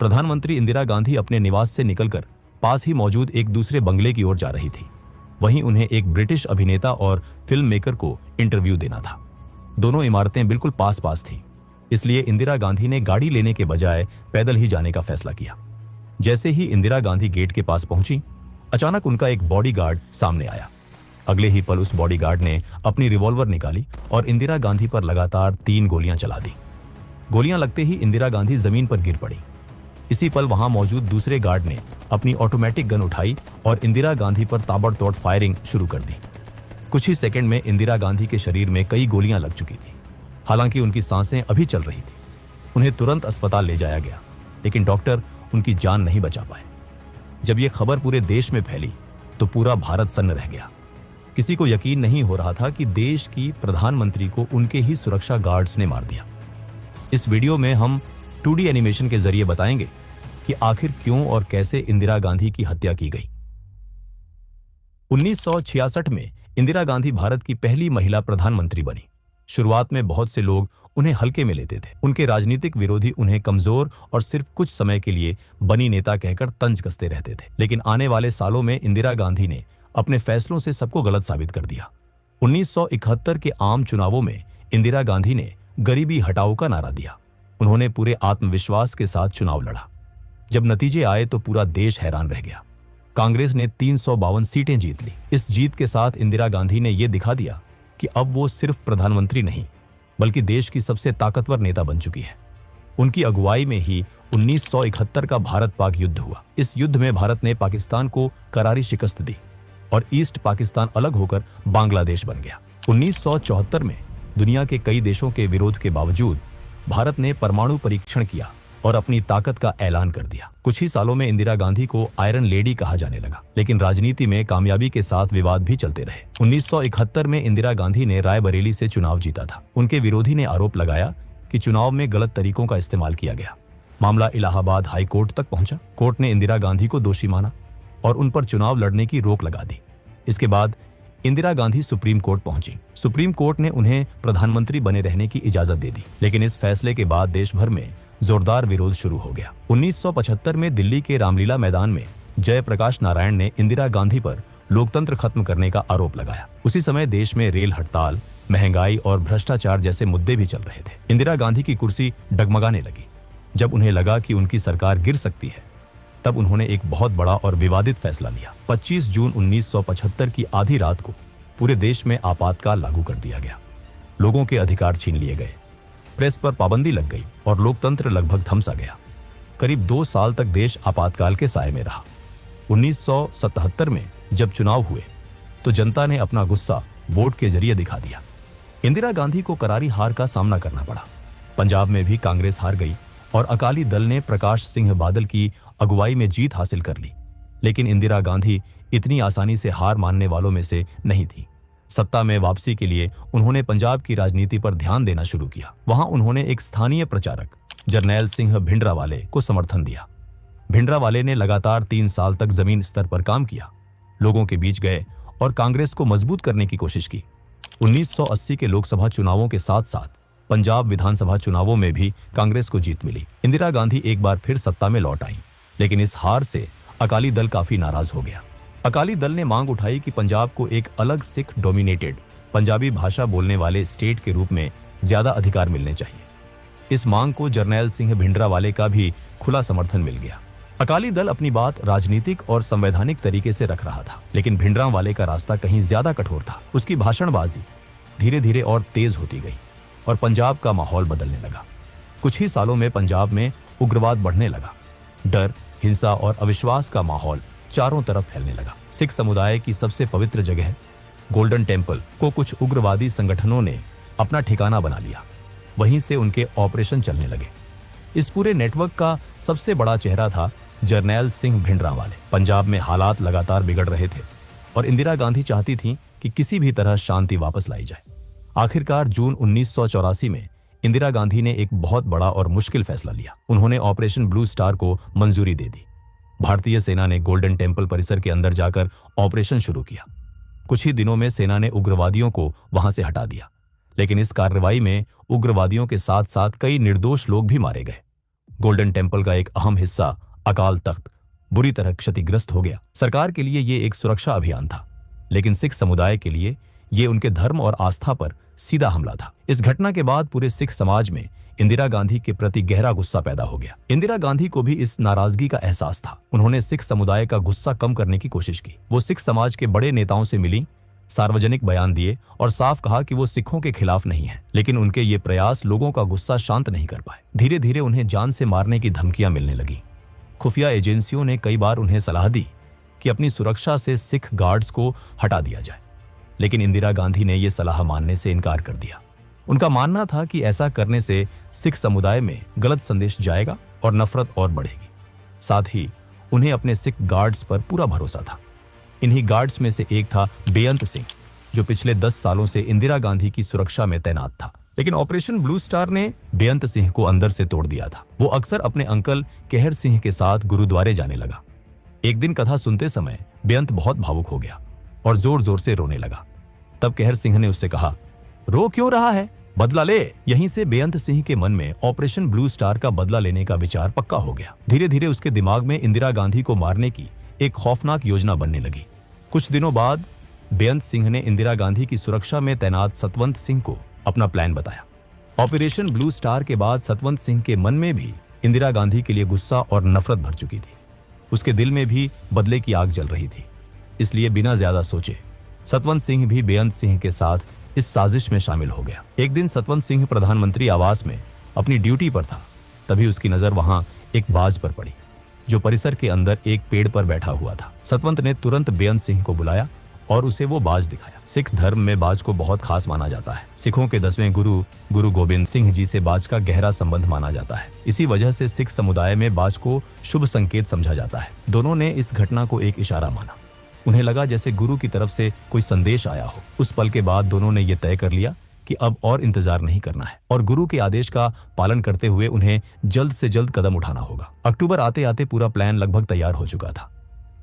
प्रधानमंत्री इंदिरा गांधी अपने निवास से निकलकर पास ही मौजूद एक दूसरे बंगले की ओर जा रही थी। वहीं उन्हें एक ब्रिटिश अभिनेता और फिल्म मेकर को इंटरव्यू देना था। दोनों इमारतें बिल्कुल पास पास थीं, इसलिए इंदिरा गांधी ने गाड़ी लेने के बजाय पैदल ही जाने का फैसला किया। जैसे ही इंदिरा गांधी गेट के पास पहुंची, अचानक उनका एक बॉडीगार्ड सामने आया। अगले ही पल उस बॉडीगार्ड ने अपनी रिवॉल्वर निकाली और इंदिरा गांधी पर लगातार 3 गोलियां चला दी। गोलियां लगते ही इंदिरा गांधी जमीन पर गिर पड़ी। इसी पल वहां मौजूद दूसरे गार्ड ने अपनी ऑटोमेटिक गन उठाई और इंदिरा गांधी पर ताबड़तोड़ फायरिंग शुरू कर दी। कुछ ही सेकंड में इंदिरा गांधी के शरीर में कई गोलियां लग चुकी थी। हालांकि उनकी सांसें अभी चल रही थी। उन्हें तुरंत अस्पताल ले जाया गया, लेकिन डॉक्टर उनकी जान नहीं बचा पाए। जब यह खबर पूरे देश में फैली तो पूरा भारत सन्न रह गया। किसी को यकीन नहीं हो रहा था कि देश की प्रधानमंत्री को उनके ही सुरक्षा गार्ड्स ने मार दिया। इस वीडियो में हम 2D एनिमेशन के जरिए बताएंगे कि आखिर क्यों और कैसे इंदिरा गांधी की हत्या की गई। 1966 में इंदिरा गांधी भारत की पहली महिला प्रधानमंत्री बनी। शुरुआत में बहुत से लोग उन्हें हल्के में लेते थे। उनके राजनीतिक विरोधी उन्हें कमजोर और सिर्फ कुछ समय के लिए बनी नेता कहकर तंज कसते रहते थे। लेकिन आने वाले सालों में इंदिरा गांधी ने अपने फैसलों से सबको गलत साबित कर दिया। 1971 के आम चुनावों में इंदिरा गांधी ने गरीबी हटाओ का नारा दिया। उन्होंने पूरे आत्मविश्वास के साथ चुनाव लड़ा। जब नतीजे आए तो पूरा देश हैरान रह गया। कांग्रेस ने 352 सीटें जीत ली। इस जीत के साथ इंदिरा गांधी ने यह दिखा दिया कि अब वो सिर्फ प्रधानमंत्री नहीं, बल्कि देश की सबसे ताकतवर नेता बन चुकी है। उनकी अगुवाई में ही 1971 का भारत पाक युद्ध हुआ। इस युद्ध में भारत ने पाकिस्तान को करारी शिकस्त दी और ईस्ट पाकिस्तान अलग होकर बांग्लादेश बन गया। 1974 में दुनिया के कई देशों के विरोध के बावजूद भारत ने परमाणु परीक्षण किया और अपनी ताकत का ऐलान कर दिया। कुछ ही सालों में इंदिरा गांधी को आयरन लेडी कहा जाने लगा, लेकिन राजनीति में कामयाबी के साथ विवाद भी चलते रहे। 1971 में इंदिरा गांधी ने रायबरेली से चुनाव जीता था। उनके विरोधी ने आरोप लगाया कि चुनाव में गलत तरीकों का इस्तेमाल किया गया। मामला इलाहाबाद हाई कोर्ट तक पहुंचा। कोर्ट ने इंदिरा गांधी को दोषी माना और उन पर चुनाव लड़ने की रोक लगा दी। इसके बाद इंदिरा गांधी सुप्रीम कोर्ट पहुंची। सुप्रीम कोर्ट ने उन्हें प्रधानमंत्री बने रहने की इजाजत दे दी, लेकिन इस फैसले के बाद देश भर में जोरदार विरोध शुरू हो गया। 1975 में दिल्ली के रामलीला मैदान में जयप्रकाश नारायण ने इंदिरा गांधी पर लोकतंत्र खत्म करने का आरोप लगाया। उसी समय देश में रेल हड़ताल, महंगाई और भ्रष्टाचार जैसे मुद्दे भी चल रहे थे। इंदिरा गांधी की कुर्सी डगमगाने लगी। जब उन्हें लगा कि उनकी सरकार गिर सकती है, तब उन्होंने एक बहुत बड़ा और विवादित फैसला लिया। 25 जून 1975 की आधी रात को पूरे देश में आपातकाल लागू कर दिया गया। लोगों के अधिकार छीन लिए गए, प्रेस पर पाबंदी लग गई और लोकतंत्र लगभग थम सा गया। करीब 2 साल तक देश आपातकाल के साए में रहा। 1977 में जब चुनाव हुए तो जनता ने अपना गुस्सा वोट के जरिए दिखा दिया। इंदिरा गांधी को करारी हार का सामना करना पड़ा। पंजाब में भी कांग्रेस हार गई और अकाली दल ने प्रकाश सिंह बादल की अगुवाई में जीत हासिल कर ली। लेकिन इंदिरा गांधी इतनी आसानी से हार मानने वालों में से नहीं थी। सत्ता में वापसी के लिए उन्होंने पंजाब की राजनीति पर ध्यान देना शुरू किया। वहां उन्होंने एक स्थानीय प्रचारक जरनैल सिंह भिंडरावाले को समर्थन दिया। भिंडरावाले ने लगातार 3 साल तक जमीन स्तर पर काम किया, लोगों के बीच गए और कांग्रेस को मजबूत करने की कोशिश की। 1980 के लोकसभा चुनावों के साथ साथ पंजाब विधानसभा चुनावों में भी कांग्रेस को जीत मिली। इंदिरा गांधी एक बार फिर सत्ता में लौट आई, लेकिन इस हार से अकाली दल काफी नाराज हो गया। अकाली दल ने मांग उठाई कि पंजाब को एक अलग सिख डोमिनेटेड पंजाबी भाषा बोलने वाले स्टेट के रूप में ज्यादा अधिकार मिलने चाहिए। इस मांग को जरनैल सिंह भिंडरावाले का भी खुला समर्थन मिल गया। अकाली दल अपनी बात राजनीतिक और संवैधानिक तरीके से रख रहा था, लेकिन भिंडरावाले का रास्ता कहीं ज्यादा कठोर था। उसकी भाषणबाजी धीरे धीरे और तेज होती गई और पंजाब का माहौल बदलने लगा। कुछ ही सालों में पंजाब में उग्रवाद बढ़ने लगा। डर, हिंसा और अविश्वास का माहौल चारों तरफ फैलने लगा। सिख समुदाय की सबसे पवित्र जगह गोल्डन टेम्पल को कुछ उग्रवादी संगठनों ने अपना ठिकाना बना लिया। वहीं से उनके ऑपरेशन चलने लगे। इस पूरे नेटवर्क का सबसे बड़ा चेहरा था जरनैल सिंह भिंडरावाले। पंजाब में हालात लगातार बिगड़ रहे थे और इंदिरा गांधी चाहती थीं कि किसी भी तरह शांति वापस लाई जाए। आखिरकार जून 1984 में इंदिरा गांधी ने एक बहुत बड़ा और मुश्किल फैसला लिया। उन्होंने ऑपरेशन ब्लू स्टार को मंजूरी दे दी। भारतीय सेना ने गोल्डन टेम्पल परिसर के अंदर जाकर ऑपरेशन शुरू किया। कुछ ही दिनों में सेना ने उग्रवादियों को वहां से हटा दिया, लेकिन इस कार्रवाई में उग्रवादियों के साथ साथ कई निर्दोष लोग भी मारे गए। गोल्डन टेम्पल का एक अहम हिस्सा अकाल तख्त बुरी तरह क्षतिग्रस्त हो गया। सरकार के लिए ये एक सुरक्षा अभियान था, लेकिन सिख समुदाय के लिए ये उनके धर्म और आस्था पर सीधा हमला था। इस घटना के बाद पूरे सिख समाज में इंदिरा गांधी के प्रति गहरा गुस्सा पैदा हो गया। इंदिरा गांधी को भी इस नाराजगी का एहसास था। उन्होंने सिख समुदाय का गुस्सा कम करने की कोशिश की। वो सिख समाज के बड़े नेताओं से मिली, सार्वजनिक बयान दिए और साफ कहा कि वो सिखों के खिलाफ नहीं है, लेकिन उनके ये प्रयास लोगों का गुस्सा शांत नहीं कर पाए। धीरे धीरे उन्हें जान से मारने की धमकियां मिलने लगी। खुफिया एजेंसियों ने कई बार उन्हें सलाह दी कि अपनी सुरक्षा से सिख गार्ड्स को हटा दिया जाए, लेकिन इंदिरा गांधी ने यह सलाह मानने से इनकार कर दिया। उनका मानना था कि ऐसा करने से सिख समुदाय में गलत संदेश जाएगा और नफरत और बढ़ेगी। साथ ही उन्हें अपने सिख गार्ड्स पर पूरा भरोसा था। इन्हीं गार्ड्स में से एक था बेअंत सिंह, जो पिछले 10 सालों से इंदिरा गांधी की सुरक्षा में तैनात था। लेकिन ऑपरेशन ब्लू स्टार ने बेअंत सिंह को अंदर से तोड़ दिया था। वो अक्सर अपने अंकल कहर सिंह के साथ गुरुद्वारे जाने लगा। एक दिन कथा सुनते समय बेअंत बहुत भावुक हो गया और जोर जोर से रोने लगा। तब कहर सिंह ने उससे कहा, रो क्यों रहा है, बदला ले। यहीं से बेअंत सिंह के मन में ऑपरेशन ब्लू स्टार का बदला लेने का विचार पक्का हो गया। धीरे धीरे उसके दिमाग में इंदिरा गांधी को मारने की एक खौफनाक योजना बनने लगी। कुछ दिनों बाद बेअंत सिंह ने इंदिरा गांधी की सुरक्षा में तैनात सतवंत सिंह को अपना प्लान बताया। ऑपरेशन ब्लू स्टार के बाद सतवंत सिंह के मन में भी इंदिरा गांधी के लिए गुस्सा और नफरत भर चुकी थी। उसके दिल में भी बदले की आग जल रही थी। इसलिए बिना ज्यादा सोचे सतवंत सिंह भी बेअंत सिंह के साथ इस साजिश में शामिल हो गया। एक दिन सतवंत सिंह प्रधानमंत्री आवास में अपनी ड्यूटी पर था। तभी उसकी नजर वहां एक बाज पर पड़ी, जो परिसर के अंदर एक पेड़ पर बैठा हुआ था। सतवंत ने तुरंत बेअंत सिंह को बुलाया और उसे वो बाज दिखाया। सिख धर्म में बाज को बहुत खास माना जाता है। सिखों के 10वें गुरु गुरु गोबिंद सिंह जी से बाज का गहरा संबंध माना जाता है। इसी वजह से सिख समुदाय में बाज को शुभ संकेत समझा जाता है। दोनों ने इस घटना को एक इशारा माना। उन्हें लगा जैसे गुरु की तरफ से कोई संदेश आया हो। उस पल के बाद दोनों ने यह तय कर लिया कि अब और इंतजार नहीं करना है और गुरु के आदेश का पालन करते हुए उन्हें जल्द से जल्द कदम उठाना होगा। अक्टूबर आते आते पूरा प्लान लगभग तैयार हो चुका था।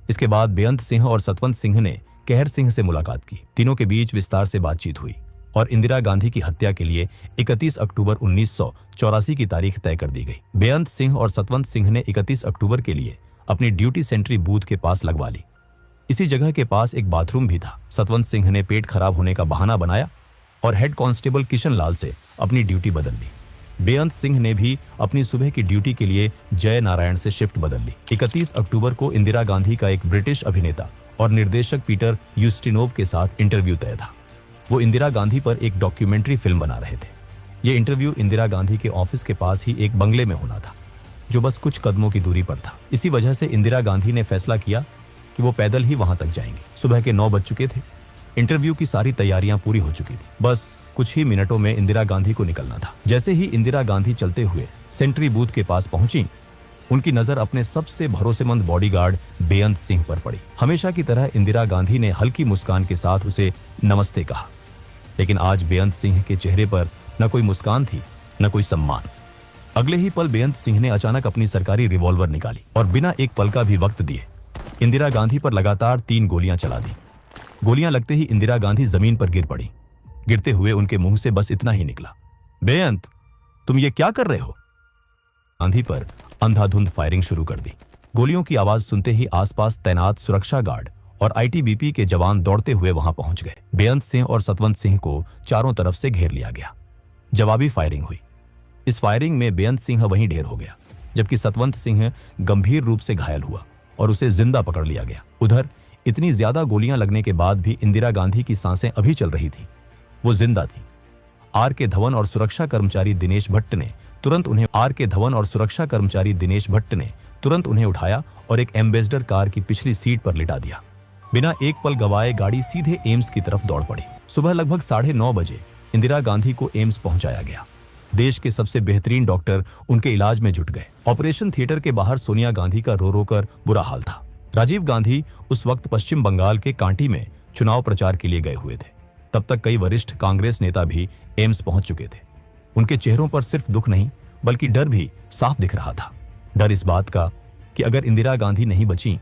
इसके बाद बेअंत सिंह और सतवंत सिंह ने कहर सिंह से मुलाकात की। तीनों के बीच विस्तार से बातचीत हुई और इंदिरा गांधी की हत्या के लिए 31 अक्टूबर 1984 की तारीख तय कर दी गई। बेअंत सिंह और सतवंत सिंह ने 31 अक्टूबर के लिए अपनी ड्यूटी सेंट्री बूथ के पास लगवा ली। इसी जगह के पास एक बाथरूम भी था। सतवंत सिंह ने पेट खराब होने का बहाना बनाया और हेड कांस्टेबल किशन लाल से अपनी ड्यूटी बदल ली। बेअंत सिंह ने भी अपनी सुबह की ड्यूटी के लिए जय नारायण से शिफ्ट बदल ली। 31 अक्टूबर को इंदिरा गांधी का एक ब्रिटिश अभिनेता और निर्देशक पीटर यूस्टिनोव के साथ इंटरव्यू तय था। वो इंदिरा गांधी पर एक डॉक्यूमेंट्री फिल्म बना रहे थे। ये इंटरव्यू इंदिरा गांधी के ऑफिस के पास ही एक बंगले में होना था, जो बस कुछ कदमों की दूरी पर था। इसी वजह से इंदिरा गांधी ने फैसला किया कि वो पैदल ही वहां तक जाएंगे। सुबह के 9 बज चुके थे। इंटरव्यू की सारी तैयारियां पूरी हो चुकी थी। बस कुछ ही मिनटों में इंदिरा गांधी को निकलना था। जैसे ही इंदिरा गांधी चलते हुए सेंट्री बूथ के पास पहुंची, उनकी नजर अपने सबसे भरोसेमंद बॉडीगार्ड बेअंत सिंह पर पड़ी। हमेशा की तरह इंदिरा गांधी ने हल्की मुस्कान के साथ उसे नमस्ते कहा, लेकिन आज बेअंत सिंह के चेहरे पर न कोई मुस्कान थी, न कोई सम्मान। अगले ही पल बेअंत सिंह ने अचानक अपनी सरकारी रिवॉल्वर निकाली और बिना एक पल का भी वक्त दिए इंदिरा गांधी पर लगातार 3 गोलियां चला दी। गोलियां लगते ही इंदिरा गांधी जमीन पर गिर पड़ी। गिरते हुए उनके मुंह से बस इतना ही निकला, बेअंत, तुम ये क्या कर रहे हो? गांधी पर अंधाधुंध फायरिंग शुरू कर दी। गोलियों की आवाज सुनते ही आसपास तैनात सुरक्षा गार्ड और आईटीबीपी के जवान दौड़ते हुए वहां पहुंच गए। बेअंत सिंह और सतवंत सिंह को चारों तरफ से घेर लिया गया। जवाबी फायरिंग हुई। इस फायरिंग में बेअंत सिंह वहीं ढेर हो गया, जबकि सतवंत सिंह गंभीर रूप से घायल हुआ और उसे जिंदा पकड़ लिया गया। उधर इतनी ज्यादा गोलियां लगने के बाद भी इंदिरा गांधी की सांसें अभी चल रही थी। वो जिंदा थी। आर के धवन और सुरक्षा कर्मचारी दिनेश भट्ट ने तुरंत उन्हें उठाया और एक एम्बेसडर कार की पिछली सीट पर लिटा दिया। बिना एक पल गवाए गाड़ी सीधे एम्स की तरफ दौड़ पड़ी। सुबह लगभग 9:30 बजे इंदिरा गांधी को एम्स पहुंचाया गया। देश के सबसे बेहतरीन डॉक्टर उनके इलाज में जुट गए। ऑपरेशन थिएटर के बाहर सोनिया गांधी का रो रो कर बुरा हाल था। राजीव गांधी उस वक्त पश्चिम बंगाल के कांटी में चुनाव प्रचार के लिए गए हुए थे। तब तक कई वरिष्ठ कांग्रेस नेता भी एम्स पहुंच चुके थे। उनके चेहरों पर सिर्फ दुख नहीं, बल्कि डर भी साफ दिख रहा था। डर इस बात का कि अगर इंदिरा गांधी नहीं बची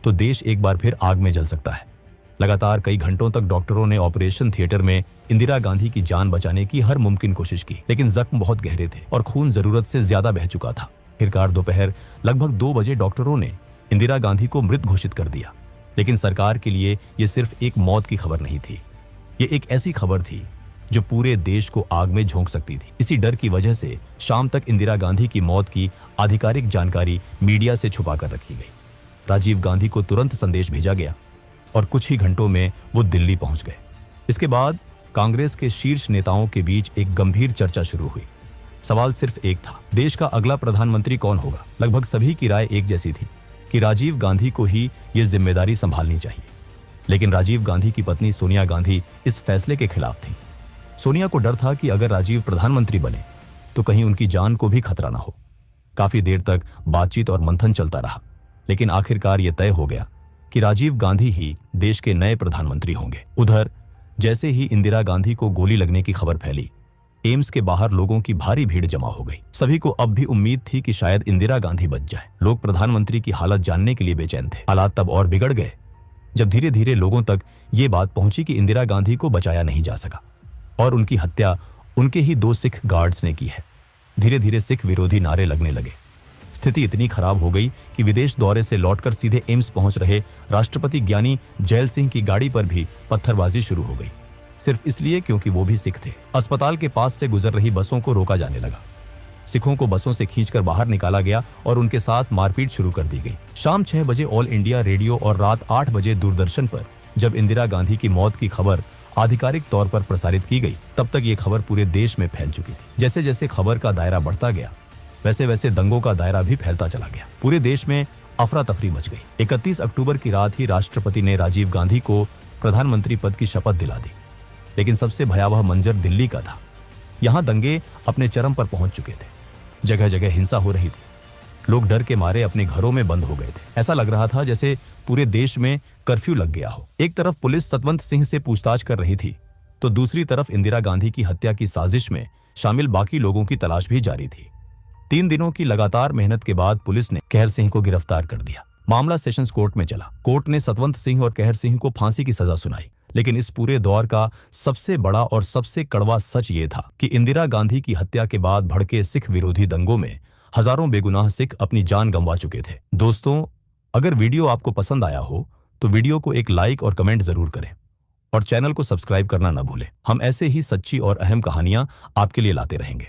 तो देश एक बार फिर आग में जल सकता है। लगातार कई घंटों तक डॉक्टरों ने ऑपरेशन थिएटर में इंदिरा गांधी की जान बचाने की हर मुमकिन कोशिश की, लेकिन जख्म बहुत गहरे थे और खून जरूरत से ज्यादा बह चुका था। आखिरकार दोपहर लगभग 2 बजे डॉक्टरों ने इंदिरा गांधी को मृत घोषित कर दिया। लेकिन सरकार के लिए यह सिर्फ एक मौत की खबर नहीं थी, ये एक ऐसी खबर थी जो पूरे देश को आग में झोंक सकती थी। इसी डर की वजह से शाम तक इंदिरा गांधी की मौत की आधिकारिक जानकारी मीडिया से छुपा कर रखी गई। राजीव गांधी को तुरंत संदेश भेजा गया और कुछ ही घंटों में वो दिल्ली पहुंच गए। इसके बाद कांग्रेस के शीर्ष नेताओं के बीच एक गंभीर चर्चा शुरू हुई। सवाल सिर्फ एक था, देश का अगला प्रधानमंत्री कौन होगा। लगभग सभी की राय एक जैसी थी कि राजीव गांधी को ही ये जिम्मेदारी संभालनी चाहिए। लेकिन राजीव गांधी की पत्नी सोनिया गांधी इस फैसले के खिलाफ थी। सोनिया को डर था कि अगर राजीव प्रधानमंत्री बने तो कहीं उनकी जान को भी खतरा ना हो। काफी देर तक बातचीत और मंथन चलता रहा, लेकिन आखिरकार यह तय हो गया कि राजीव गांधी ही देश के नए प्रधानमंत्री होंगे। उधर जैसे ही इंदिरा गांधी को गोली लगने की खबर फैली, एम्स के बाहर लोगों की भारी भीड़ जमा हो गई। सभी को अब भी उम्मीद थी कि शायद इंदिरा गांधी बच जाए। लोग प्रधानमंत्री की हालत जानने के लिए बेचैन थे। हालात तब और बिगड़ गए जब धीरे धीरे लोगों तक ये बात पहुंची कि इंदिरा गांधी को बचाया नहीं जा सका और उनकी हत्या उनके ही 2 सिख गार्ड्स ने की है। धीरे धीरे सिख विरोधी नारे लगने लगे। स्थिति इतनी खराब हो गई कि विदेश दौरे से लौटकर सीधे एम्स पहुंच रहे राष्ट्रपति ज्ञानी जैल सिंह की गाड़ी पर भी पत्थरबाजी शुरू हो गई, सिर्फ इसलिए क्योंकि वो भी सिख थे। अस्पताल के पास से गुजर रही बसों को रोका जाने लगा। सिखों को बसों से खींचकर बाहर निकाला गया और उनके साथ मारपीट शुरू कर दी गई। शाम 6 बजे ऑल इंडिया रेडियो और रात 8 बजे दूरदर्शन पर जब इंदिरा गांधी की मौत की खबर आधिकारिक तौर पर प्रसारित की गई, तब तक ये खबर पूरे देश में फैल चुकी थी। जैसे जैसे खबर का दायरा बढ़ता गया, वैसे वैसे दंगों का दायरा भी फैलता चला गया। पूरे देश में अफरा तफरी मच गई। 31 अक्टूबर की रात ही राष्ट्रपति ने राजीव गांधी को प्रधानमंत्री पद की शपथ दिला दी। लेकिन सबसे भयावह मंजर दिल्ली का था। यहां दंगे अपने चरम पर पहुंच चुके थे। जगह जगह हिंसा हो रही थी। लोग डर के मारे अपने घरों में बंद हो गए थे। ऐसा लग रहा था जैसे पूरे देश में कर्फ्यू लग गया हो। एक तरफ पुलिस सतवंत सिंह से पूछताछ कर रही थी, तो दूसरी तरफ इंदिरा गांधी की हत्या की साजिश में शामिल बाकी लोगों की तलाश भी जारी थी। 3 दिनों की लगातार मेहनत के बाद पुलिस ने कहर सिंह को गिरफ्तार कर दिया। मामला सेशंस कोर्ट में चला। कोर्ट ने सतवंत सिंह और कहर सिंह को फांसी की सजा सुनाई। लेकिन इस पूरे दौर का सबसे बड़ा और सबसे कड़वा सच ये था कि इंदिरा गांधी की हत्या के बाद भड़के सिख विरोधी दंगों में हजारों बेगुनाह सिख अपनी जान गंवा चुके थे। दोस्तों, अगर वीडियो आपको पसंद आया हो तो वीडियो को एक लाइक और कमेंट जरूर करें और चैनल को सब्सक्राइब करना न भूलें। हम ऐसे ही सच्ची और अहम कहानियां आपके लिए लाते रहेंगे।